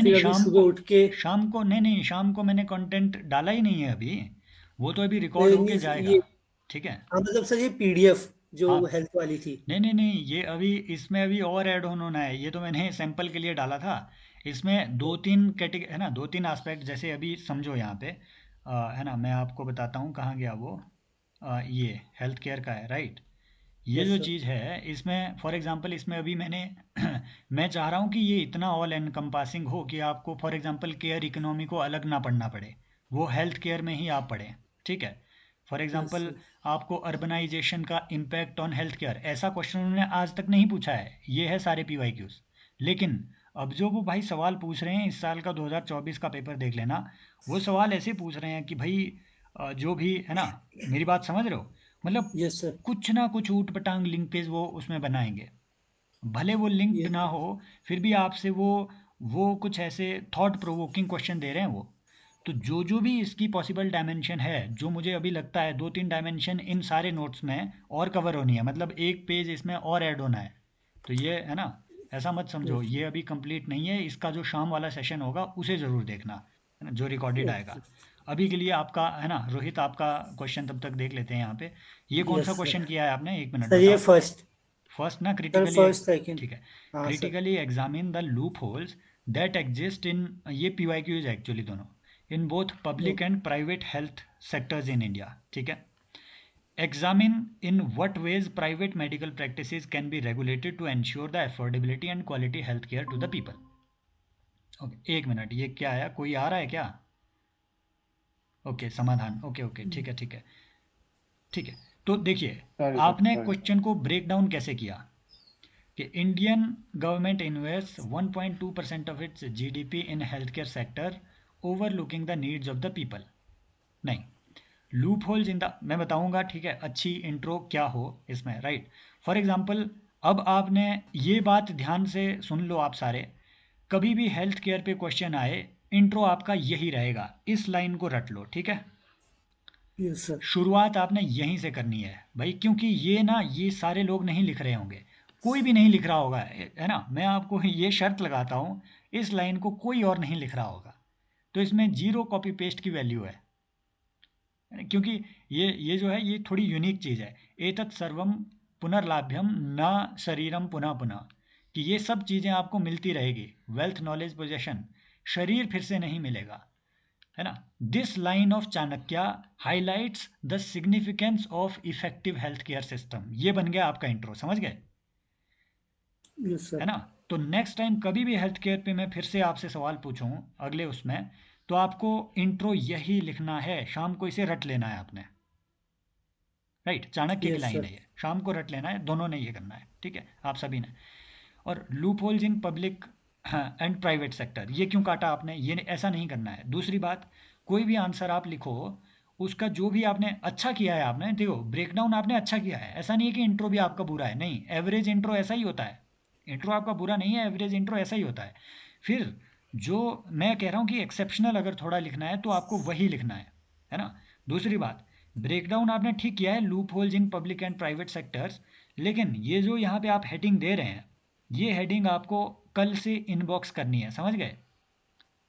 नहीं, फिर अभी शाम सुबह को, उठ के शाम को नहीं नहीं, शाम को मैंने कंटेंट डाला ही नहीं है अभी। वो तो अभी रिकॉर्ड होके न्यूज़ जाएगा। ये, ठीक है। हाँ मतलब सर ये पीडीएफ जो हाँ, हेल्थ वाली थी। नहीं नहीं नहीं, ये अभी इसमें अभी और ऐड ऑन होना है। ये तो मैंने सैंपल के लिए डाला था। इसमें दो तीन कैटेगरी है ना, दो तीन एस्पेक्ट। जैसे अभी समझो यहाँ पे है ना, मैं आपको बताता हूँ कहाँ गया वो। ये हेल्थ केयर का है, राइट। ये यस जो सर। चीज़ है इसमें फॉर एग्जांपल, इसमें अभी मैंने मैं चाह रहा हूँ कि ये इतना ऑल एनकम्पासिंग हो कि आपको फॉर एग्जांपल केयर इकोनॉमी को अलग ना पढ़ना पड़े, वो हेल्थ केयर में ही आप पढ़ें। ठीक है। For yes example, sir. आपको अर्बनाइजेशन का इम्पैक्ट ऑन हेल्थ केयर, ऐसा क्वेश्चन उन्होंने आज तक नहीं पूछा है। ये है सारे पीवाईक्यूज। लेकिन अब जो वो भाई सवाल पूछ रहे हैं, इस साल का 2024 का पेपर देख लेना। वो सवाल ऐसे पूछ रहे हैं कि भाई जो भी है ना, मेरी बात समझ रहे हो, मतलब यस सर। कुछ ना कुछ ऊट पटांग लिंकेज वो उसमें बनाएंगे। भले वो लिंक्ड ये ना हो, फिर भी आपसे वो कुछ ऐसे थॉट प्रोवोकिंग क्वेश्चन दे रहे हैं वो। तो जो जो भी इसकी पॉसिबल डायमेंशन है, जो मुझे अभी लगता है दो तीन डायमेंशन इन सारे नोट्स में और कवर होनी है, मतलब एक पेज इसमें और ऐड होना है। तो ये है ना, ऐसा मत समझो ये अभी कंप्लीट नहीं है। इसका जो शाम वाला सेशन होगा उसे ज़रूर देखना, है ना, जो रिकॉर्डेड आएगा। ओके। अभी के लिए आपका है ना रोहित, आपका क्वेश्चन तब तक देख लेते हैं यहाँ पे। ये कौन सा यस सर। क्वेश्चन किया है आपने, एक मिनट सर ये बताओ। फर्स्ट। फर्स्ट ना, सर क्रिटिकली। First second. ठीक है। हाँ sir. Critically examine the loopholes that exist in, ये पीवाईक्यूज है एक्चुअली दोनों, in both public and private health sectors in India. ठीक है। Examine in what ways private medical practices can be regulated to ensure the affordability and quality health care to the people. Okay, एक minute, ये क्या है, कोई आ रहा है क्या? ओके, समाधान, ओके ओके, ठीक है ठीक है। ठीक है। तो देखिए, सॉरी सर, आपने सॉरी। क्वेश्चन को ब्रेक डाउन कैसे किया कि Indian government invest 1.2% of its GDP in health care sector, overlooking the needs of the people. नहीं, लूप होल्स इन द, मैं बताऊंगा, ठीक है, अच्छी इंट्रो क्या हो इसमें, राइट। फॉर एग्जांपल, अब आपने ये बात ध्यान से सुन लो आप सारे, कभी भी हेल्थ केयर पे क्वेश्चन आए, इंट्रो आपका यही रहेगा, इस लाइन को रट लो, ठीक है। Yes sir. शुरुआत आपने यहीं से करनी है भाई, क्योंकि ये ना, ये सारे लोग नहीं लिख रहे होंगे, कोई भी नहीं लिख रहा होगा, है ना, मैं आपको ये शर्त लगाता हूँ, इस लाइन को कोई और नहीं लिख रहा होगा। तो इसमें जीरो कॉपी पेस्ट की वैल्यू है, क्योंकि ये जो है, ये थोड़ी यूनिक चीज़ है। एतत् सर्वम पुनर्लाभ्यम न शरीरम पुनः पुनः, कि ये सब चीज़ें आपको मिलती रहेगी, वेल्थ नॉलेज पोजेशन, शरीर फिर से नहीं मिलेगा, है ना। This line of Chanakya highlights the significance of effective health care system. ये बन गया आपका इंट्रो, समझ गए, यस है सर। ना। तो नेक्स्ट टाइम कभी भी हेल्थ केयर पे मैं फिर से आपसे सवाल पूछूं अगले उसमें, तो आपको इंट्रो यही लिखना है, शाम को इसे रट लेना है आपने, राइट। चाणक्य की यस लाइन सर। है ये, शाम को रट लेना है, दोनों ने ये करना है, ठीक है, आप सभी ने। और loop holes in public and private sector, ये क्यों काटा आपने, ये ऐसा नहीं करना है। दूसरी बात, कोई भी आंसर आप लिखो, उसका जो भी आपने अच्छा किया है, आपने देखो ब्रेकडाउन आपने अच्छा किया है, ऐसा नहीं है कि इंट्रो भी आपका बुरा है, नहीं, एवरेज इंट्रो ऐसा ही होता है। इंट्रो आपका बुरा नहीं है, एवरेज इंट्रो ऐसा ही होता है। फिर जो मैं कह रहा हूँ कि एक्सेप्शनल अगर थोड़ा लिखना है तो आपको वही लिखना है ना। दूसरी बात, ब्रेकडाउन आपने ठीक किया है, loop holes in public and private sectors, लेकिन ये जो यहाँ पे आप हेडिंग दे रहे हैं, ये हेडिंग आपको कल से इनबॉक्स करनी है, समझ गए।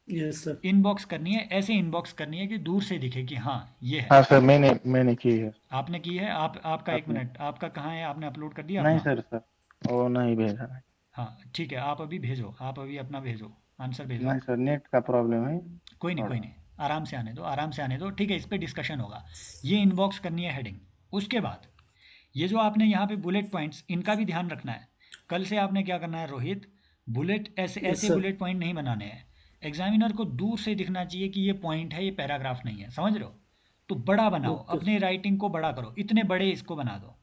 Yes sir. इनबॉक्स करनी है, ऐसे इनबॉक्स करनी है कि दूर से दिखे कि हाँ ये है। हाँ सर, मैंने की है। आपने की है, आप आपका एक आपने? मिनट, आपका कहाँ है, आपने अपलोड कर दिया नहीं अपना? सर, सर वो नहीं भेजा है। हाँ ठीक है, आप अभी भेजो, आप अभी अपना भेजो, आंसर भेजो। नहीं सर, नेट का प्रॉब्लम है कोई नहीं थोड़ा। कोई नहीं, आराम से आने दो, आराम से आने दो, ठीक है, इस पे डिस्कशन होगा। ये इनबॉक्स करनी है हेडिंग। उसके बाद ये जो आपने यहाँ पे बुलेट पॉइंट्स, इनका भी ध्यान रखना है। कल से आपने क्या करना है रोहित, बुलेट ऐसे यस ऐसे सर। बुलेट पॉइंट नहीं बनाने हैं। एग्जामिनर को दूर से दिखना चाहिए कि ये पॉइंट है, ये पैराग्राफ नहीं है, समझ रहे हो। तो बड़ा बनाओ, ओके। अपने राइटिंग को बड़ा करो, इतने बड़े इसको बना दो,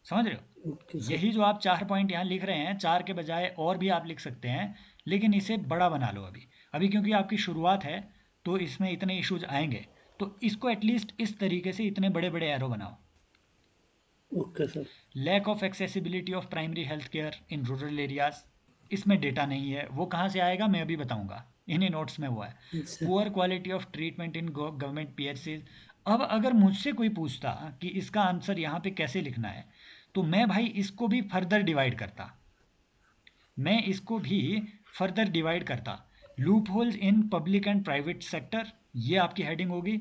समझ रहे हो। Okay sir. यही जो आप चार पॉइंट यहाँ लिख रहे हैं, चार के बजाय और भी आप लिख सकते हैं, लेकिन इसे बड़ा बना लो अभी। अभी क्योंकि आपकी शुरुआत है, तो इसमें इतने इश्यूज आएंगे, तो इसको एटलीस्ट इस तरीके से इतने बड़े बड़े एरो बनाओ। Okay sir. Lack of accessibility of primary health care in rural areas, इसमें डेटा नहीं है, वो कहाँ से आएगा मैं अभी बताऊंगा, इन्हीं नोट्स में वो है। अच्छा। Poor quality of treatment in government PHCs. अब अगर मुझसे कोई पूछता कि इसका आंसर यहाँ पे कैसे लिखना है, तो मैं भाई इसको भी फर्दर डिवाइड करता, मैं इसको भी फर्दर डिवाइड करता। Loop holes in public and private sector, ये आपकी हेडिंग होगी।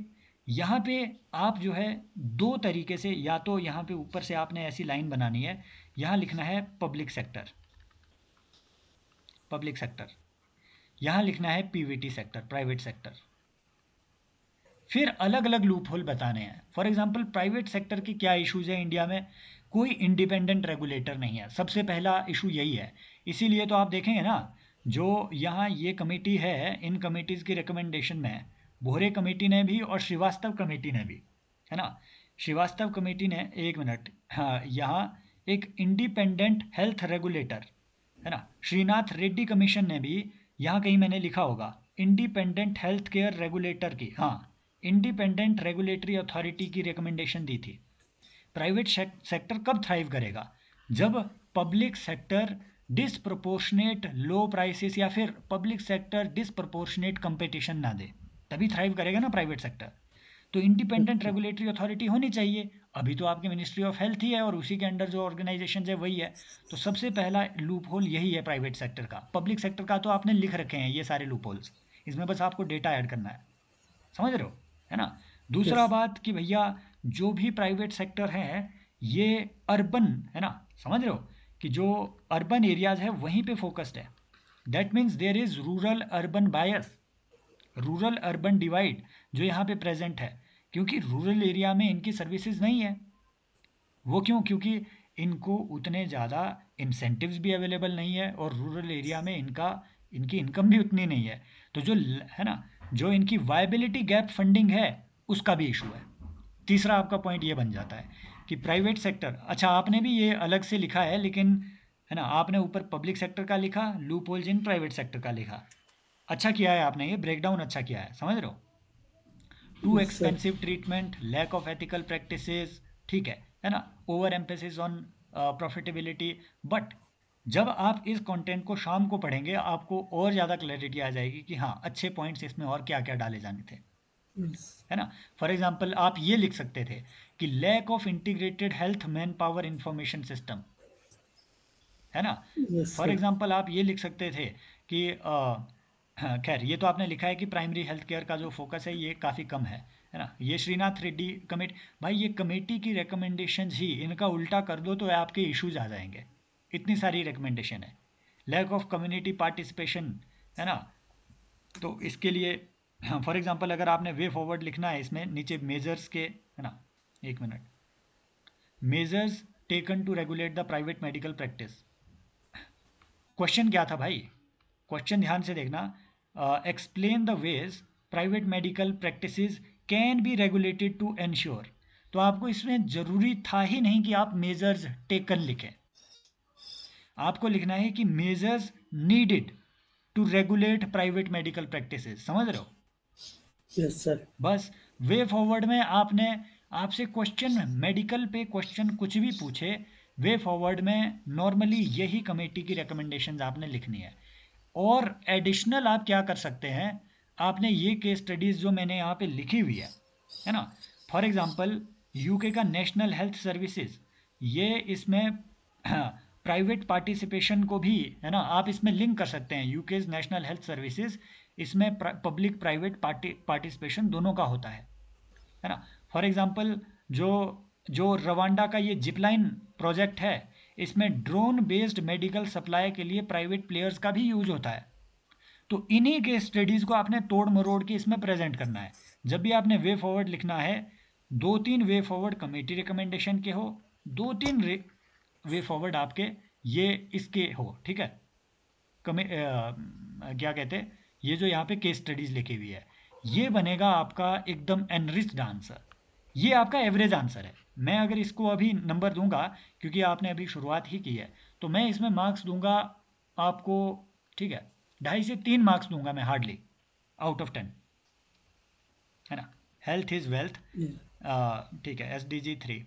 यहाँ पे आप जो है दो तरीके से, या तो यहाँ पे ऊपर से आपने ऐसी लाइन बनानी है, यहाँ लिखना है पब्लिक सेक्टर, पब्लिक सेक्टर, यहाँ लिखना है पीवीटी सेक्टर, प्राइवेट सेक्टर। फिर अलग अलग लूप होल बताने हैं। फॉर एग्जांपल प्राइवेट सेक्टर की क्या इश्यूज है इंडिया में, कोई इंडिपेंडेंट रेगुलेटर नहीं है, सबसे पहला इशू यही है। इसीलिए तो आप देखेंगे ना, जो यहाँ ये कमेटी है, इन कमेटीज़ की रिकमेंडेशन में बोहरे कमेटी ने भी और श्रीवास्तव कमेटी ने भी, है ना, श्रीवास्तव कमेटी ने, एक मिनट, हाँ, यहाँ एक इंडिपेंडेंट हेल्थ रेगुलेटर, है ना, श्रीनाथ रेड्डी कमीशन ने भी, यहाँ कहीं मैंने लिखा होगा इंडिपेंडेंट हेल्थ केयर रेगुलेटर की, हाँ, इंडिपेंडेंट रेगुलेटरी अथॉरिटी की रिकमेंडेशन दी थी। प्राइवेट सेक्टर कब थ्राइव करेगा, जब public sector disproportionate low prices या फिर पब्लिक सेक्टर डिसप्रोपोर्शनेट कंपटीशन ना दे, तभी थ्राइव करेगा ना प्राइवेट सेक्टर। तो इंडिपेंडेंट रेगुलेटरी अथॉरिटी होनी चाहिए। अभी तो आपके मिनिस्ट्री ऑफ हेल्थ ही है और उसी के अंडर जो ऑर्गेनाइजेशन है वही है। तो सबसे पहला लूप होल यही है प्राइवेट सेक्टर का। पब्लिक सेक्टर का तो आपने लिख रखे हैं ये सारे लूप होल्स, इसमें बस आपको डेटा ऐड करना है, समझ रहे हो, है ना। दूसरा यस बात कि भैया जो भी प्राइवेट सेक्टर है ये अर्बन, है ना, समझ रहे हो, कि जो अर्बन एरियाज है वहीं पे फोकस्ड है। That means there is rural urban bias, rural urban divide जो यहाँ पे प्रेजेंट है, क्योंकि रूरल एरिया में इनकी सर्विसेज नहीं है। वो क्यों, क्योंकि इनको उतने ज़्यादा इंसेंटिव्स भी अवेलेबल नहीं है और रूरल एरिया में इनकी इनकम भी उतनी नहीं है। तो जो है ना, जो इनकी वायबिलिटी गैप फंडिंग है उसका भी इशू है। तीसरा आपका पॉइंट ये बन जाता है कि प्राइवेट सेक्टर, अच्छा आपने भी ये अलग से लिखा है, लेकिन है ना, आपने ऊपर पब्लिक सेक्टर का लिखा, loop holes in private sector का लिखा। अच्छा किया है आपने, ये ब्रेकडाउन अच्छा किया है, समझ रहे हो। Two yes sir expensive treatment, lack of ethical practices, ठीक है ना, over emphasis on profitability. But जब आप इस कंटेंट को शाम को पढ़ेंगे आपको और ज़्यादा क्लैरिटी आ जाएगी कि हाँ अच्छे पॉइंट्स इसमें और क्या क्या डाले जाने थे, यस है ना। फॉर एग्जांपल आप ये लिख सकते थे कि lack of integrated health manpower information system, है ना। यस फॉर सर एग्जांपल आप ये लिख सकते थे कि हाँ, खैर ये तो आपने लिखा है कि प्राइमरी हेल्थ केयर का जो फोकस है ये काफ़ी कम है ना। ये श्रीनाथ रेड्डी कमेटी, भाई ये कमेटी की रिकमेंडेशंस ही इनका उल्टा कर दो तो आपके इश्यूज आ जाएंगे, इतनी सारी रिकमेंडेशन है। लैक ऑफ कम्युनिटी पार्टिसिपेशन, है ना। तो इसके लिए फॉर एग्जांपल अगर आपने वे फॉरवर्ड लिखना है इसमें नीचे मेजर्स के, है ना, एक मिनट, measures taken to regulate the private medical practice. Question क्या था भाई, क्वेश्चन ध्यान से देखना, explain the ways private medical practices can be regulated to ensure. तो आपको इसमें ज़रूरी था ही नहीं कि आप मेजर्स टेकन लिखें, आपको लिखना है कि measures needed to regulate private medical practices, समझ रहे हो। यस सर बस वे फॉरवर्ड में आपने, आपसे क्वेश्चन मेडिकल पे क्वेश्चन कुछ भी पूछे, वे फॉरवर्ड में नॉर्मली यही कमेटी की रिकमेंडेशंस आपने लिखनी है। और एडिशनल आप क्या कर सकते हैं, आपने ये केस स्टडीज़ जो मैंने यहाँ पे लिखी हुई है ना, फॉर एग्जांपल यूके का नेशनल हेल्थ सर्विसेज, ये इसमें प्राइवेट पार्टिसिपेशन को भी, है ना, आप इसमें लिंक कर सकते हैं। यूकेज नेशनल हेल्थ सर्विसेज, इसमें पब्लिक प्राइवेट पार्टिसिपेशन दोनों का होता है ना। फॉर एग्जांपल जो जो रवांडा का ये जिपलाइन प्रोजेक्ट है, इसमें ड्रोन बेस्ड मेडिकल सप्लाई के लिए प्राइवेट प्लेयर्स का भी यूज होता है। तो इन्हीं के स्टडीज़ को आपने तोड़ मरोड़ के इसमें प्रेजेंट करना है। जब भी आपने वे फॉरवर्ड लिखना है, 2-3 वे फॉरवर्ड कमेटी रिकमेंडेशन के हो, 2-3 वे फॉरवर्ड आपके ये इसके हो, ठीक है। क्या कहते हैं, ये जो यहाँ पे केस स्टडीज़ लिखी हुई है, ये बनेगा आपका एकदम एनरिच्ड आंसर। ये आपका एवरेज आंसर है। मैं अगर इसको अभी नंबर दूंगा, क्योंकि आपने अभी शुरुआत ही की है, तो मैं इसमें मार्क्स दूंगा आपको, ठीक है, 2.5 से 3 मार्क्स दूंगा मैं हार्डली, आउट ऑफ 10, है ना। हेल्थ इज़ वेल्थ, ठीक है, SDG 3,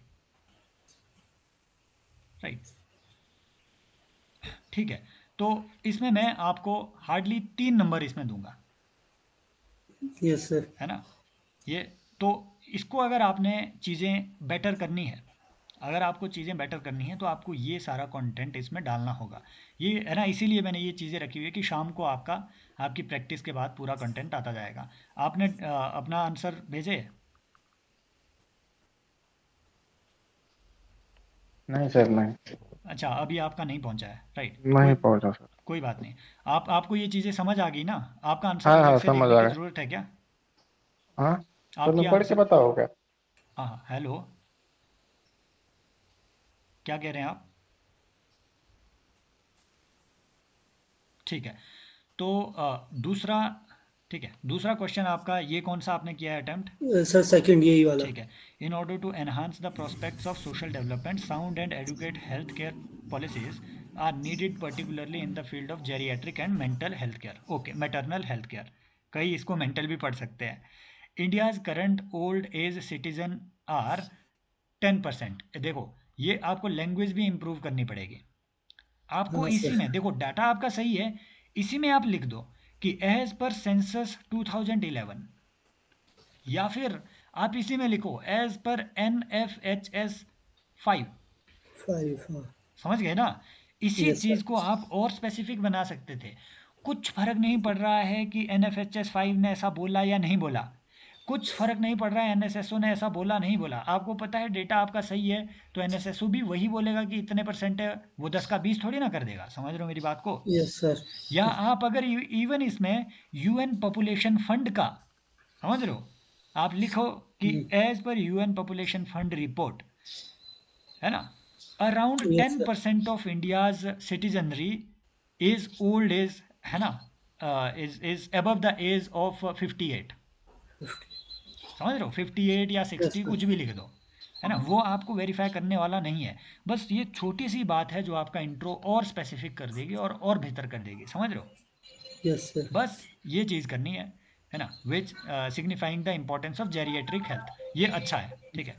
राइट, ठीक है। तो इसमें मैं आपको हार्डली 3 नंबर इसमें दूंगा, यस सर है ना। ये तो इसको अगर आपने चीज़ें बेटर करनी है, अगर आपको चीज़ें बेटर करनी है तो आपको ये सारा कंटेंट इसमें डालना होगा। ये है ना, इसीलिए मैंने ये चीज़ें रखी हुई है कि शाम को आपका आपकी प्रैक्टिस के बाद पूरा कंटेंट आता जाएगा। आपने अपना आंसर भेजे? नहीं सर, नहीं। अच्छा, अभी आपका नहीं पहुंचा है, राइट? नहीं कोई पहुंचा सर। कोई बात नहीं। आपको ये चीज़ें समझ आ गई ना? आपका आंसर हाँ अलग हाँ, से समझ लिखने आ की गया। ज़रूरत है क्या? हाँ सर, आपकी मैं पढ़ के आंसर, बताओ क्या? हाँ हाँ, हेलो, क्या कह रहे हैं आप? ठीक है, तो दूसरा, ठीक है, दूसरा क्वेश्चन आपका ये कौन सा आपने किया है अटेम्प्ट? सर सेकंड यही वाला। ठीक है। In order to enhance the prospects of social development, sound and adequate health care policies are needed particularly in the field of geriatric and mental health care. Okay, maternal health care, कई इसको mental भी पढ़ सकते हैं। India's current old age citizen are 10%। देखो, ये आपको language भी इंप्रूव करनी पड़ेगी। आपको हाँ इसी सर। में देखो, डाटा आपका सही है, इसी में आप लिख दो कि एज पर सेंसस 2011, या फिर आप इसी में लिखो एज पर NFHS 5। 5, हाँ। समझ गए ना? इसी यस चीज सर। को आप और स्पेसिफिक बना सकते थे। कुछ फर्क नहीं पड़ रहा है कि NFHS 5 ने ऐसा बोला या नहीं बोला, कुछ फर्क नहीं पड़ रहा है NSSO ने ऐसा बोला नहीं बोला। आपको पता है डेटा आपका सही है, तो NSSO भी वही बोलेगा कि इतने परसेंट है, वो 10 का 20 थोड़ी ना कर देगा। समझ रहे हो मेरी बात को? Yes sir. या आप अगर इवन इसमें UN पॉपुलेशन फंड का, समझ रहे हो, आप लिखो कि as per UN population fund report, है ना, around yes ten sir. Percent of India's citizenry is old age, है ना, is above the age of 58। समझ रहे हो? 58 या यस 60, सर। कुछ भी लिख दो, है ना, वो आपको वेरीफाई करने वाला नहीं है। बस ये छोटी सी बात है जो आपका इंट्रो और स्पेसिफिक कर देगी और बेहतर कर देगी। समझ रहे हो? Yes sir. बस ये चीज़ करनी है ना, which signifying the importance of geriatric health. ये अच्छा है, ठीक है।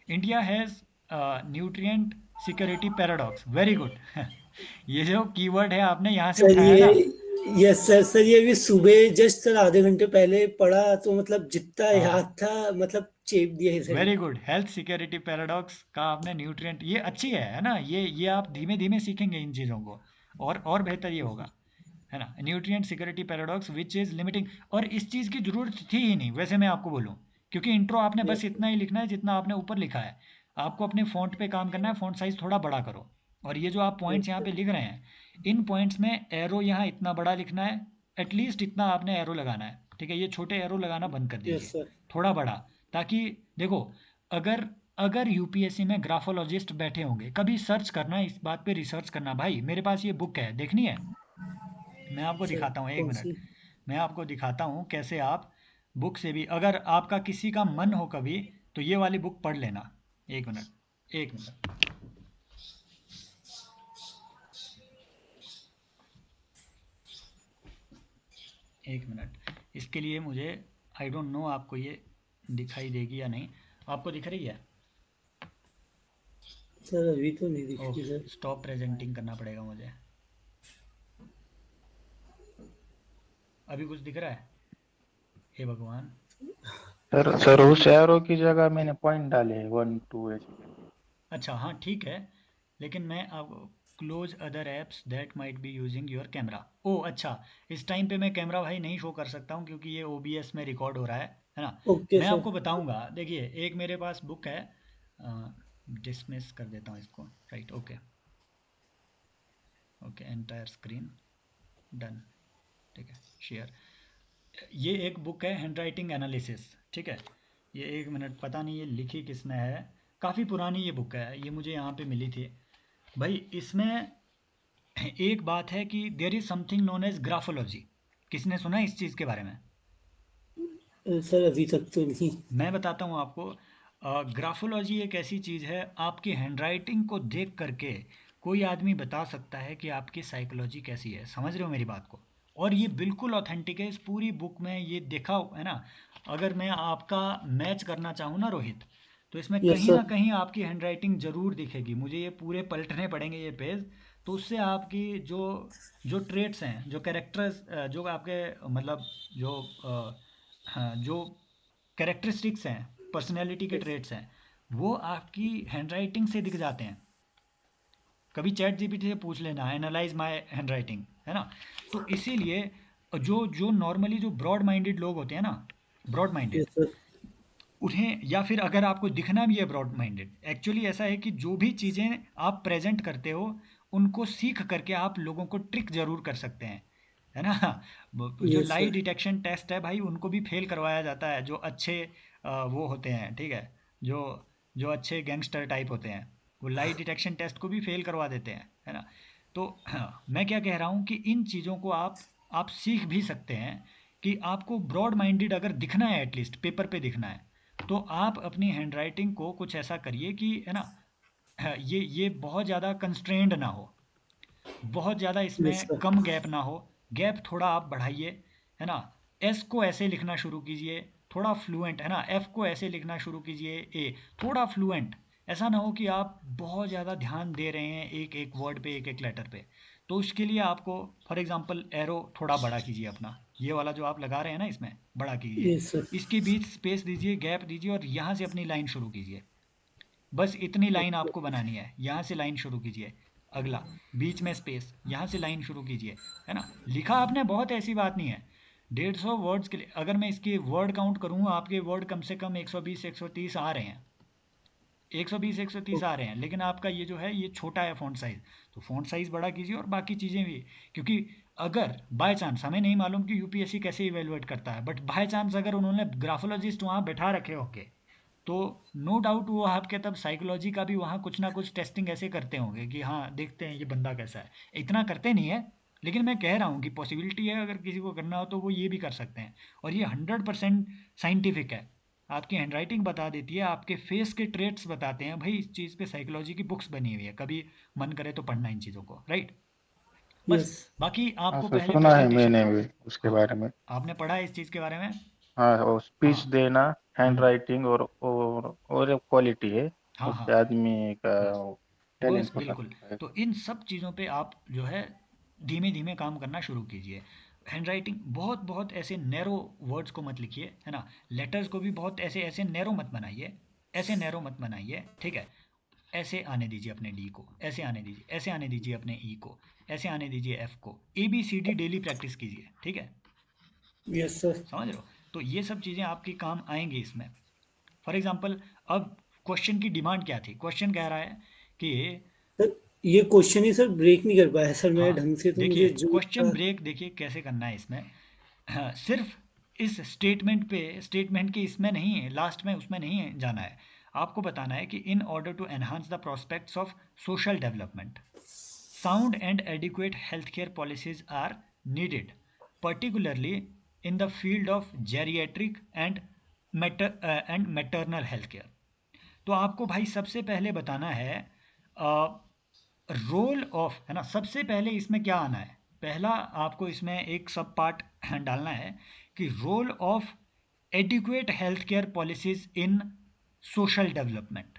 India has nutrient security paradox, very good. ये जो कीवर्ड है आपने यहाँ से सर उठाया ये, ना। यस सर, सर ये भी सुबह जस्ट सर आधे घंटे पहले पढ़ा, तो मतलब जितना हाँ, याद था मतलब चेप दिया है सर वेरी ये। गुड। हेल्थ सिक्योरिटी पैराडॉक्स का आपने न्यूट्रिएंट, ये अच्छी है ना, ये आप धीमे धीमे सीखेंगे इन चीज़ों को, और बेहतर ये होगा, है ना। Nutrient security paradox which is limiting, और इस चीज़ की ज़रूरत थी ही नहीं वैसे, मैं आपको बोलूँ, क्योंकि इंट्रो आपने बस यस इतना ही लिखना है जितना आपने ऊपर लिखा है। आपको अपने फ़ॉन्ट पे काम करना है, फ़ॉन्ट साइज़ थोड़ा बड़ा करो। और ये जो आप पॉइंट्स यहाँ सर। पे लिख रहे हैं, इन पॉइंट्स में एरो यहाँ इतना बड़ा लिखना है, एटलीस्ट इतना आपने एरो लगाना है, ठीक है। ये छोटे एरो लगाना बंद कर यस दीजिए, सर। थोड़ा बड़ा, ताकि देखो, अगर अगर यूपीएससी में ग्राफोलॉजिस्ट बैठे होंगे, कभी सर्च करना, इस बात पे रिसर्च करना भाई। मेरे पास ये बुक है, देखनी है? मैं आपको सर दिखाता हूँ, एक कौन मिनट। सी? मैं आपको दिखाता हूँ कैसे आप बुक से भी, अगर आपका किसी का मन हो कभी, तो ये वाली बुक पढ़ लेना। एक मिनट, एक मिनट, एक मिनट। इसके लिए मुझे, आई डोंट नो आपको ये दिखाई देगी या नहीं। आपको दिख रही है? सर अभी तो नहीं दिख रही ओके, सर। स्टॉप प्रेजेंटिंग करना पड़ेगा मुझे। अभी कुछ दिख रहा है? हे भगवान। सर उस एरो की जगह मैंने पॉइंट डाले हैं 1 2 ऐसे करके। अच्छा, हाँ ठीक है, लेकिन मैं अब, close other apps that might be using your camera. Oh अच्छा, इस टाइम पे मैं कैमरा भाई नहीं शो कर सकता हूँ, क्योंकि ये OBS में रिकॉर्ड हो रहा है ना। ओके मैं सर। आपको बताऊँगा, देखिए, एक मेरे पास बुक है, डिसमिस कर देता हूँ इसको, right, okay, okay, entire screen, done, ठीक है, शेयर। ये एक बुक है, हैंड राइटिंग एनालिसिस, ठीक है। ये एक मिनट, पता नहीं ये लिखी किसने है, काफ़ी पुरानी ये बुक है, ये मुझे यहाँ पे मिली थी भाई। इसमें एक बात है कि there is something known as graphology. किसने सुना है इस चीज़ के बारे में? सर अभी तक तो नहीं। मैं बताता हूँ आपको। ग्राफोलॉजी एक ऐसी चीज़ है, आपकी हैंडराइटिंग को देख करके कोई आदमी बता सकता है कि आपकी साइकोलॉजी कैसी है। समझ रहे हो मेरी बात को? और ये बिल्कुल ऑथेंटिक है, इस पूरी बुक में ये देखा है ना। अगर मैं आपका मैच करना चाहूँ ना रोहित, तो इसमें यस कहीं सर। ना कहीं आपकी हैंडराइटिंग ज़रूर दिखेगी। मुझे ये पूरे पलटने पड़ेंगे ये पेज, तो उससे आपकी जो जो ट्रेट्स हैं, जो कैरेक्टर्स, जो आपके मतलब जो हाँ, जो कैरेक्टरिस्टिक्स हैं, पर्सनैलिटी के ट्रेट्स हैं, वो आपकी हैंडराइटिंग से दिख जाते हैं। कभी चैट जीपीटी से पूछ लेना, एनालाइज माय हैंडराइटिंग, है ना। तो इसीलिए जो जो नॉर्मली जो ब्रॉड माइंडेड लोग होते हैं ना, ब्रॉड माइंडेड, यस सर। उन्हें, या फिर अगर आपको दिखना भी है ब्रॉड माइंडेड, एक्चुअली ऐसा है कि जो भी चीज़ें आप प्रेजेंट करते हो उनको सीख करके आप लोगों को ट्रिक जरूर कर सकते हैं, है ना। जो यस लाई सर। डिटेक्शन टेस्ट है भाई, उनको भी फेल करवाया जाता है, जो अच्छे वो होते हैं, ठीक है, जो जो अच्छे गैंगस्टर टाइप होते हैं, वो लाई डिटेक्शन टेस्ट को भी फेल करवा देते हैं, है ना। तो हाँ, मैं क्या कह रहा हूँ कि इन चीज़ों को आप सीख भी सकते हैं, कि आपको ब्रॉड माइंडेड अगर दिखना है, एटलीस्ट पेपर पे दिखना है, तो आप अपनी हैंडराइटिंग को कुछ ऐसा करिए कि, है ना, ये बहुत ज़्यादा कंस्ट्रेंड ना हो, बहुत ज़्यादा यस इसमें सर। कम गैप ना हो, गैप थोड़ा आप बढ़ाइए, है ना। एस को ऐसे लिखना शुरू कीजिए, थोड़ा फ्लुएंट, है ना। एफ को ऐसे लिखना शुरू कीजिए, ए थोड़ा फ्लुएंट। ऐसा ना हो कि आप बहुत ज़्यादा ध्यान दे रहे हैं एक एक वर्ड पे, एक एक लेटर पे। तो उसके लिए आपको, फॉर एग्जांपल, एरो थोड़ा बड़ा कीजिए अपना, ये वाला जो आप लगा रहे हैं ना, इसमें बड़ा कीजिए, यस सर। इसके बीच स्पेस दीजिए, गैप दीजिए, और यहाँ से अपनी लाइन शुरू कीजिए। बस इतनी लाइन ओके। आपको बनानी है, यहाँ से लाइन शुरू कीजिए, अगला, बीच में स्पेस, यहाँ से लाइन शुरू कीजिए, है ना। लिखा आपने बहुत, ऐसी बात नहीं है। 150 वर्ड्स के लिए अगर मैं इसकी वर्ड काउंट करूँ, आपके वर्ड कम से कम 120 130 आ रहे हैं, 120 130 आ रहे हैं, लेकिन आपका ये जो है ये छोटा है फ़ॉन्ट साइज़। तो फ़ॉन्ट साइज़ बड़ा कीजिए, और बाकी चीज़ें भी, क्योंकि अगर बाय चांस, हमें नहीं मालूम कि यूपीएससी कैसे इवेलुएट करता है, बट बाय चांस अगर उन्होंने ग्राफोलॉजिस्ट वहाँ बैठा रखे होंगे, तो नो डाउट वो आपके तब साइकोलॉजी का भी वहाँ कुछ ना कुछ टेस्टिंग ऐसे करते होंगे कि हाँ देखते हैं ये बंदा कैसा है। इतना करते नहीं है, लेकिन मैं कह रहा हूँ कि पॉसिबिलिटी है, अगर किसी को करना हो तो वो ये भी कर सकते हैं। और ये 100% साइंटिफिक है, आपकी हैंडराइटिंग बता देती है, आपके फेस के ट्रेट्स बताते हैं भाई, इस चीज़ पे साइकोलॉजी की बुक्स बनी हुई है, कभी मन करे तो पढ़ना इन चीज़ों को, राइट। बस, यस। बाकी हाँ आपको सर, पहले सुना है प्रेजेंटेशन। मैंने भी उसके हाँ, बारे में। आपने पढ़ा है इस चीज़ के बारे में। हाँ, और स्पीच हाँ। देना, हैंड हम्म। राइटिंग और एक क्वालिटी है, हाँ हाँ। उससे आदमी का बस बस टैलेंट बता बिल्कुल। सकता है। तो इन सब चीज़ों पे आप जो है धीमे धीमे काम करना शुरू कीजिए। हैंडराइटिंग बहुत बहुत ऐसे नैरो वर्ड्स को मत लिखिए, है ना। लेटर्स को भी बहुत ऐसे ऐसे नैरो मत बनाइए, ऐसे नैरो मत बनाइए, ठीक है। ऐसे आने दीजिए अपने डी को, ऐसे आने दीजिए, ऐसे आने दीजिए अपने ई को, ऐसे आने दीजिए एफ को। A B C D daily practice कीजिए, ठीक है। Yes sir. समझ रहे हो। तो ये सब चीज़ें आपकी काम आएंगी इसमें। फॉर एग्जाम्पल, अब क्वेश्चन की डिमांड क्या थी, क्वेश्चन कह रहा है कि, सर ये क्वेश्चन ही सर ब्रेक नहीं कर पाया सर मैं हाँ ढंग से, तो देखिए, मुझे जो क्वेश्चन था। ब्रेक देखिए कैसे करना है इसमें। हाँ, सिर्फ इस स्टेटमेंट पे, स्टेटमेंट के इसमें नहीं है, लास्ट में उसमें नहीं है जाना है। आपको बताना है कि in order to enhance the prospects of social development, sound and adequate healthcare policies are needed, particularly in the field of geriatric and maternal healthcare। तो आपको भाई सबसे पहले बताना है रोल ऑफ, है ना। सबसे पहले इसमें क्या आना है, पहला आपको इसमें एक सब पार्ट डालना है कि role of adequate health care policies in social development.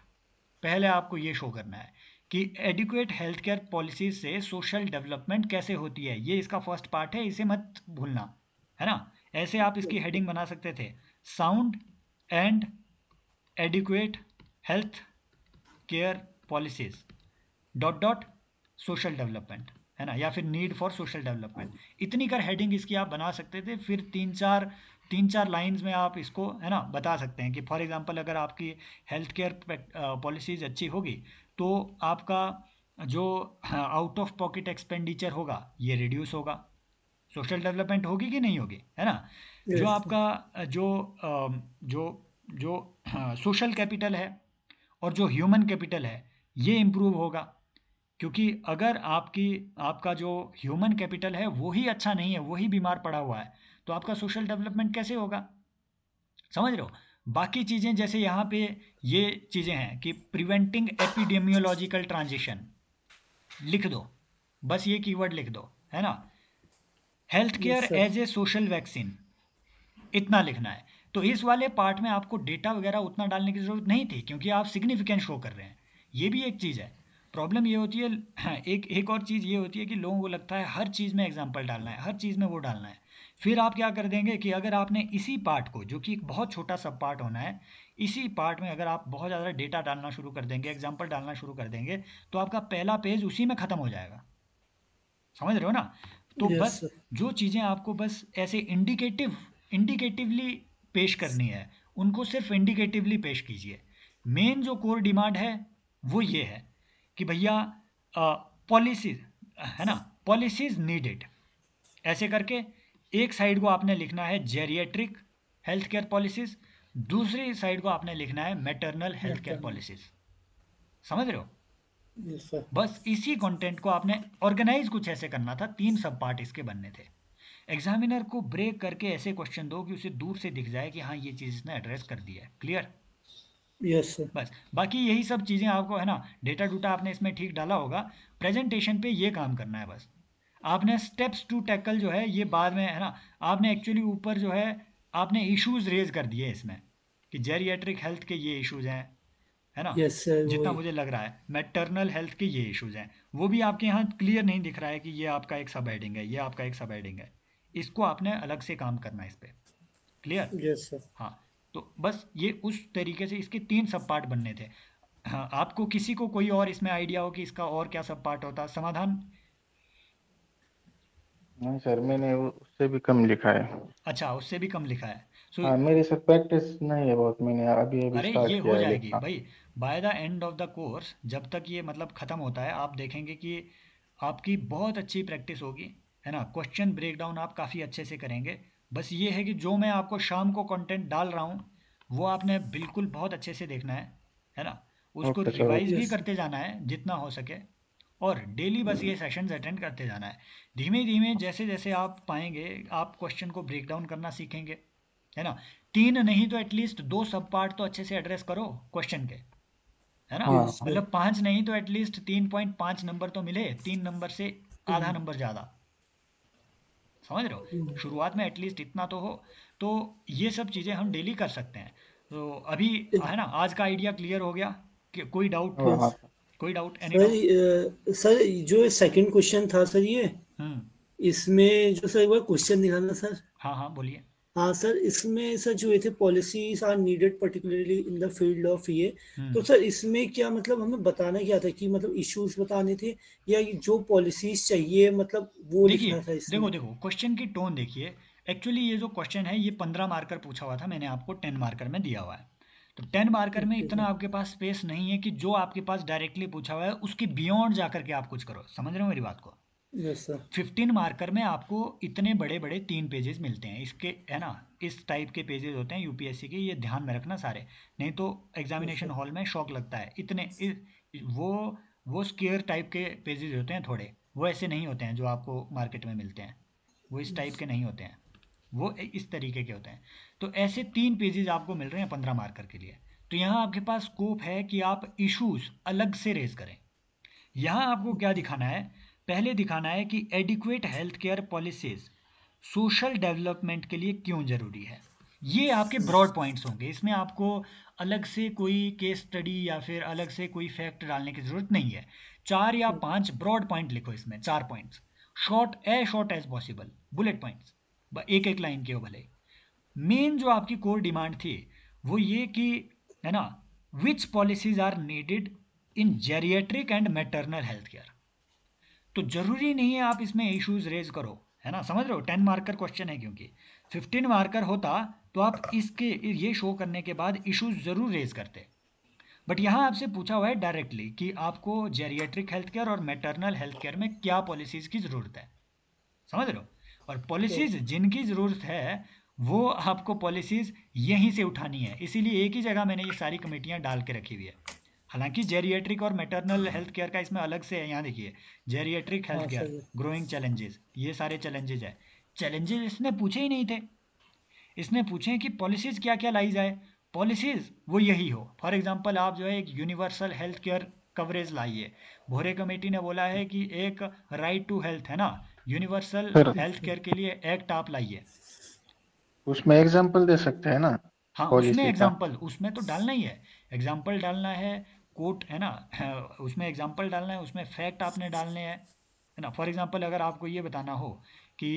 पहले आपको ये शो करना है कि एडिक्वेट हेल्थ केयर पॉलिसीज से सोशल डेवलपमेंट कैसे होती है, ये इसका फर्स्ट पार्ट है, इसे मत भूलना, है ना। ऐसे आप इसकी हेडिंग बना सकते थे, sound and adequate health care policies dot dot social development, है ना, या फिर नीड फॉर सोशल डेवलपमेंट। इतनी कर हेडिंग इसकी आप बना सकते थे, फिर तीन चार लाइंस में आप इसको, है ना, बता सकते हैं कि फॉर एग्जांपल अगर आपकी हेल्थ केयर पॉलिसीज अच्छी होगी, तो आपका जो आउट ऑफ पॉकेट एक्सपेंडिचर होगा ये रिड्यूस होगा, सोशल डेवलपमेंट होगी कि नहीं होगी, है ना। जो यस आपका जो जो सोशल कैपिटल है और जो ह्यूमन कैपिटल है, ये इम्प्रूव होगा। क्योंकि अगर आपका जो ह्यूमन कैपिटल है वो ही अच्छा नहीं है, वही बीमार पड़ा हुआ है, तो आपका सोशल डेवलपमेंट कैसे होगा। समझ रहे हो। बाकी चीज़ें जैसे यहाँ पे ये चीज़ें हैं कि प्रिवेंटिंग एपिडेमियोलॉजिकल ट्रांजिशन, लिख दो, बस ये कीवर्ड लिख दो, है ना। Health care yes sir. As a social vaccine, इतना लिखना है। तो इस वाले पार्ट में आपको डेटा वगैरह उतना डालने की ज़रूरत नहीं थी, क्योंकि आप सिग्निफिकेंट शो कर रहे हैं। ये भी एक चीज़ है। प्रॉब्लम ये होती है, हाँ, एक और चीज़ ये होती है कि लोगों को लगता है हर चीज़ में एग्जाम्पल डालना है, हर चीज़ में वो डालना है। फिर आप क्या कर देंगे कि अगर आपने इसी पार्ट को, जो कि एक बहुत छोटा सब पार्ट होना है, इसी पार्ट में अगर आप बहुत ज़्यादा डेटा डालना शुरू कर देंगे, एग्जाम्पल डालना शुरू कर देंगे, तो आपका पहला पेज उसी में ख़त्म हो जाएगा। समझ रहे हो ना। तो यस बस सर। जो चीज़ें आपको बस ऐसे इंडिकेटिवली पेश करनी है, उनको सिर्फ इंडिकेटिवली पेश कीजिए। मेन जो कोर डिमांड है वो ये है कि भैया पॉलिसीज, है ना, पॉलिसीज नीडेड, ऐसे करके एक साइड को आपने लिखना है जेरिएट्रिक हेल्थ केयर पॉलिसीज, दूसरी साइड को आपने लिखना है maternal health care matter. Policies. समझ रहे हो? Yes sir. बस इसी कंटेंट को आपने ऑर्गेनाइज कुछ ऐसे करना था, 3 सब पार्ट इसके बनने थे। एग्जामिनर को ब्रेक करके ऐसे क्वेश्चन दो कि उसे दूर से दिख जाए कि हाँ ये चीज़ इसने एड्रेस कर दी है। क्लियर? Yes sir. बस बाकी यही सब चीज़ें आपको, है ना, डेटा डूटा आपने इसमें ठीक डाला होगा। प्रेजेंटेशन पे ये काम करना है बस। आपने स्टेप्स टू टैकल जो है ये बाद में, है ना, आपने एक्चुअली ऊपर जो है आपने इश्यूज रेज कर दिए इसमें कि जेरिएट्रिक हेल्थ के ये इश्यूज हैं, है ना, यस सर जितना वही। मुझे लग रहा है मैटरनल हेल्थ के ये इश्यूज हैं, वो भी आपके यहाँ क्लियर नहीं दिख रहा है कि ये आपका एक सब हेडिंग है, ये आपका एक सब हेडिंग है। इसको आपने अलग से काम करना है इस पे। क्लियर? Yes sir. हाँ। तो बस ये उस तरीके से इसके 3 सब पार्ट बनने थे। हाँ, आपको किसी को कोई और इसमें आइडिया हो कि इसका और क्या सब पार्ट होता समाधान? नहीं सर, मैंने उससे भी कम लिखा है। अच्छा, उससे भी कम लिखा है। सो हाँ, मेरे साथ प्रैक्टिस नहीं है बहुत, मैंने अभी अभी अरे स्टार्ट ये हो किया है जाएगी लिखना। भाई। By the end of the course जब तक ये मतलब ख़त्म होता है आप देखेंगे कि आपकी बहुत अच्छी प्रैक्टिस होगी, है ना, क्वेश्चन ब्रेक डाउन आप काफ़ी अच्छे से करेंगे। बस ये है कि जो मैं आपको शाम को कंटेंट डाल रहा हूँ वो आपने बिल्कुल बहुत अच्छे से देखना है ना, उसको ओके सर, रिवाइज ओके। भी यस। करते जाना है जितना हो सके, और डेली बस ये सेशंस अटेंड करते जाना है। धीमे धीमे जैसे जैसे आप पाएंगे आप क्वेश्चन को ब्रेक डाउन करना सीखेंगे, है ना। 3 नहीं तो एटलीस्ट 2 सब पार्ट तो अच्छे से एड्रेस करो क्वेश्चन के, है ना। यस हाँ। सर। मतलब 5 नहीं तो एटलीस्ट 3.5 नंबर तो मिले, 3 नंबर से आधा हम्म। नंबर ज़्यादा। समझ रहे हो? शुरुआत में एटलीस्ट इतना तो हो। तो ये सब चीज़ें हम डेली कर सकते हैं। तो अभी, है ना, आज का आइडिया क्लियर हो गया कि कोई डाउट? हाँ यस हाँ। कोई doubt, any sir. Doubt? Sir जो सेकंड क्वेश्चन था सर ये, हम्म। इसमें जो सर एक बार क्वेश्चन दिखा ना सर। हाँ हाँ, बोलिए। हाँ सर, इसमें सर जो ये थे policies are needed particularly in the field of ये, तो हम्म। सर इसमें क्या मतलब हमें बताना क्या था कि मतलब इश्यूज बताने थे, या ये जो पॉलिसीज चाहिए मतलब वो देखिए, लिखना था देखो इसमें? देखो क्वेश्चन की टोन देखिए। एक्चुअली ये जो क्वेश्चन है ये 15 मार्कर पूछा हुआ था, मैंने आपको 10 मार्कर में दिया हुआ है। तो 10 मार्कर में ओके इतना सर। आपके पास स्पेस नहीं है कि जो आपके पास डायरेक्टली पूछा हुआ है उसके बियॉन्ड जा करके आप कुछ करो। समझ रहे हो मेरी बात को? Yes sir. 15 मार्कर में आपको इतने बड़े बड़े 3 पेजेस मिलते हैं इसके, है ना। इस टाइप के पेजेस होते हैं यूपीएससी के, ये ध्यान में रखना सारे। नहीं तो यस एग्जामिनेशन सर। हॉल में शौक लगता है इतने वो वो स्केयर टाइप के पेजेस होते हैं थोड़े, वो ऐसे नहीं होते हैं जो आपको मार्केट में मिलते हैं, वो इस टाइप के नहीं होते हैं, वो इस तरीके के होते हैं। तो ऐसे 3 पेजेस आपको मिल रहे हैं 15 मार्कर के लिए। तो यहाँ आपके पास स्कोप है कि आप इश्यूज अलग से रेज करें। यहाँ आपको क्या दिखाना है? पहले दिखाना है कि adequate health care policies social development के लिए क्यों ज़रूरी है। ये आपके ब्रॉड पॉइंट्स होंगे, इसमें आपको अलग से कोई केस स्टडी या फिर अलग से कोई फैक्ट डालने की ज़रूरत नहीं है। 4 या 5 ब्रॉड पॉइंट लिखो इसमें, 4 points, short as possible, bullet points, एक एक लाइन के हो भले। मेन जो आपकी कोर डिमांड थी वो ये कि, है ना, which policies are needed in geriatric and maternal health care. तो जरूरी नहीं है आप इसमें इश्यूज रेज करो, है ना। समझ रहे हो? 10 मार्कर क्वेश्चन है, क्योंकि 15 मार्कर होता तो आप इसके ये शो करने के बाद इश्यूज जरूर रेज करते। बट यहाँ आपसे पूछा हुआ है डायरेक्टली कि आपको जेरिएट्रिक हेल्थ केयर और मैटरनल हेल्थ केयर में क्या पॉलिसीज की ज़रूरत है। समझ रहे हो? और पॉलिसीज ओके। जिनकी ज़रूरत है वो आपको पॉलिसीज यहीं से उठानी है, इसीलिए एक ही जगह मैंने ये सारी कमेटियाँ डाल के रखी हुई है। हालांकि जेरिएट्रिक और मैटरनल हेल्थ केयर का इसमें अलग से है, यहाँ देखिए, जेरिएट्रिक हेल्थ हाँ केयर, सर। ग्रोइंग चैलेंजेस, ये सारे चैलेंजेस है। चैलेंजेस इसने पूछे ही नहीं थे, इसने पूछे हैं कि पॉलिसीज क्या क्या लाई जाए। पॉलिसीज वो यही हो, फॉर एग्जांपल आप जो है एक यूनिवर्सल हेल्थ केयर कवरेज लाइए। भोरे कमेटी ने बोला है कि एक राइट टू हेल्थ, है ना, यूनिवर्सल सर, हेल्थ केयर के लिए एक्ट आप लाइए। उसमें एग्जांपल दे सकते हैं ना, हाँ, उसमें पॉलिसी का? एग्जाम्पल, उसमें तो डालना ही है, एग्जाम्पल डालना है, कोट, है ना, उसमें एग्जाम्पल डालना है, उसमें फैक्ट आपने डालने हैं, है ना। फॉर एग्जाम्पल अगर आपको ये बताना हो कि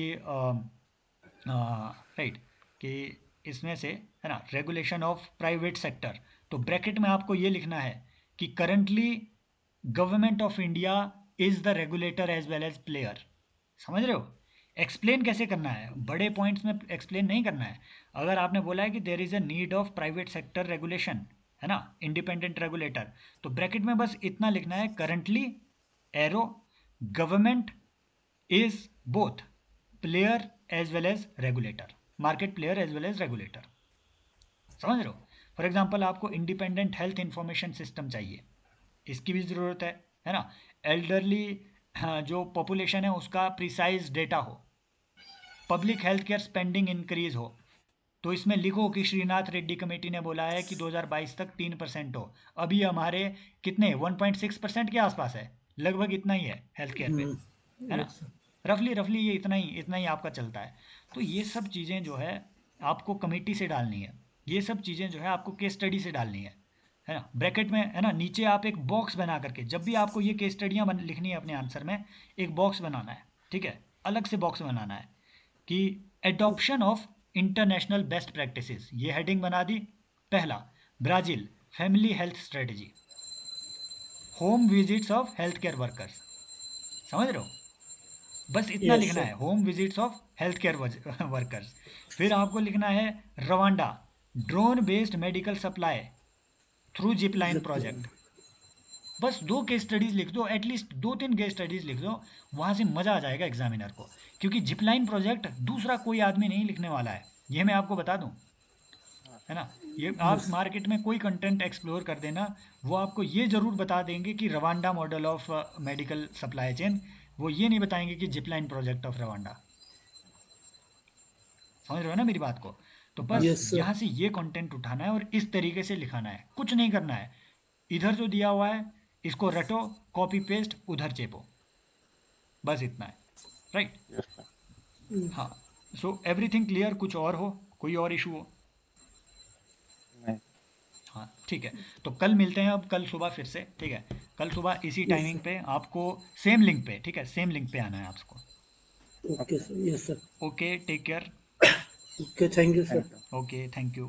राइट, कि इसमें से, है ना, रेगुलेशन ऑफ प्राइवेट सेक्टर, तो ब्रैकेट में आपको ये लिखना है कि currently Government of India is the regulator as well as player. समझ रहे हो? एक्सप्लेन कैसे करना है, बड़े पॉइंट्स में एक्सप्लेन नहीं करना है। अगर आपने बोला है कि there is a need of private sector regulation, है ना, इंडिपेंडेंट रेगुलेटर, तो ब्रैकेट में बस इतना लिखना है, करंटली एरो government is both player as well as regulator, market player as well as regulator. समझ रहे हो? फॉर एग्जाम्पल आपको इंडिपेंडेंट हेल्थ इंफॉर्मेशन सिस्टम चाहिए, इसकी भी ज़रूरत है ना। एल्डरली जो पॉपुलेशन है उसका प्रिसाइज डेटा हो, public health care spending increase हो, तो इसमें लिखो कि श्रीनाथ रेड्डी कमेटी ने बोला है कि 2022 तक 3% हो। अभी हमारे कितने 1.6% के आसपास है, लगभग इतना ही है हेल्थ केयर पे, है ना। Yes sir. रफली रफली ये इतना ही आपका चलता है। तो ये सब चीज़ें जो है आपको कमेटी से डालनी है, ये सब चीज़ें जो है आपको केस स्टडी से डालनी है ना। ब्रैकेट में, है ना, नीचे आप एक बॉक्स बना करके, जब भी आपको ये केस स्टडियाँ लिखनी है अपने आंसर में, एक बॉक्स बनाना है, ठीक है, अलग से बॉक्स बनाना है कि adoption of international best practices, ये हेडिंग बना दी। पहला, Brazil family health strategy, home visits of health care workers. समझ रहे हो? बस इतना यस लिखना सर। है, home visits of health care workers. फिर आपको लिखना है Rwanda drone based medical supply through zip line Zipline. Project. बस 2 केस स्टडीज लिख दो, एटलीस्ट 2-3 केस स्टडीज लिख दो, वहां से मजा आ जाएगा एग्जामिनर को। क्योंकि जिपलाइन प्रोजेक्ट दूसरा कोई आदमी नहीं लिखने वाला है, ये मैं आपको बता दूं, है ना। ये आप यस। मार्केट में कोई कंटेंट एक्सप्लोर कर देना, वो आपको ये जरूर बता देंगे कि Rwanda model of medical supply chain, वो ये नहीं बताएंगे कि जिपलाइन प्रोजेक्ट ऑफ रवांडा। समझ रहे हो ना मेरी बात को? तो बस यस सर। यहाँ से ये कंटेंट उठाना है और इस तरीके से लिखाना है, कुछ नहीं करना है। इधर जो दिया हुआ है इसको रटो, कॉपी पेस्ट उधर चेपो, बस इतना है। राइट? हाँ। So everything clear? कुछ और हो, कोई और इशू हो? नहीं। हाँ ठीक है। तो कल मिलते हैं, अब कल सुबह फिर से, ठीक है। कल सुबह इसी यस टाइमिंग सर। पे आपको सेम लिंक पे, ठीक है, सेम लिंक पे आना है आपको। Okay okay. Sir. Yes sir. Okay, take care. Okay, thank you thank sir. You. Okay, thank you.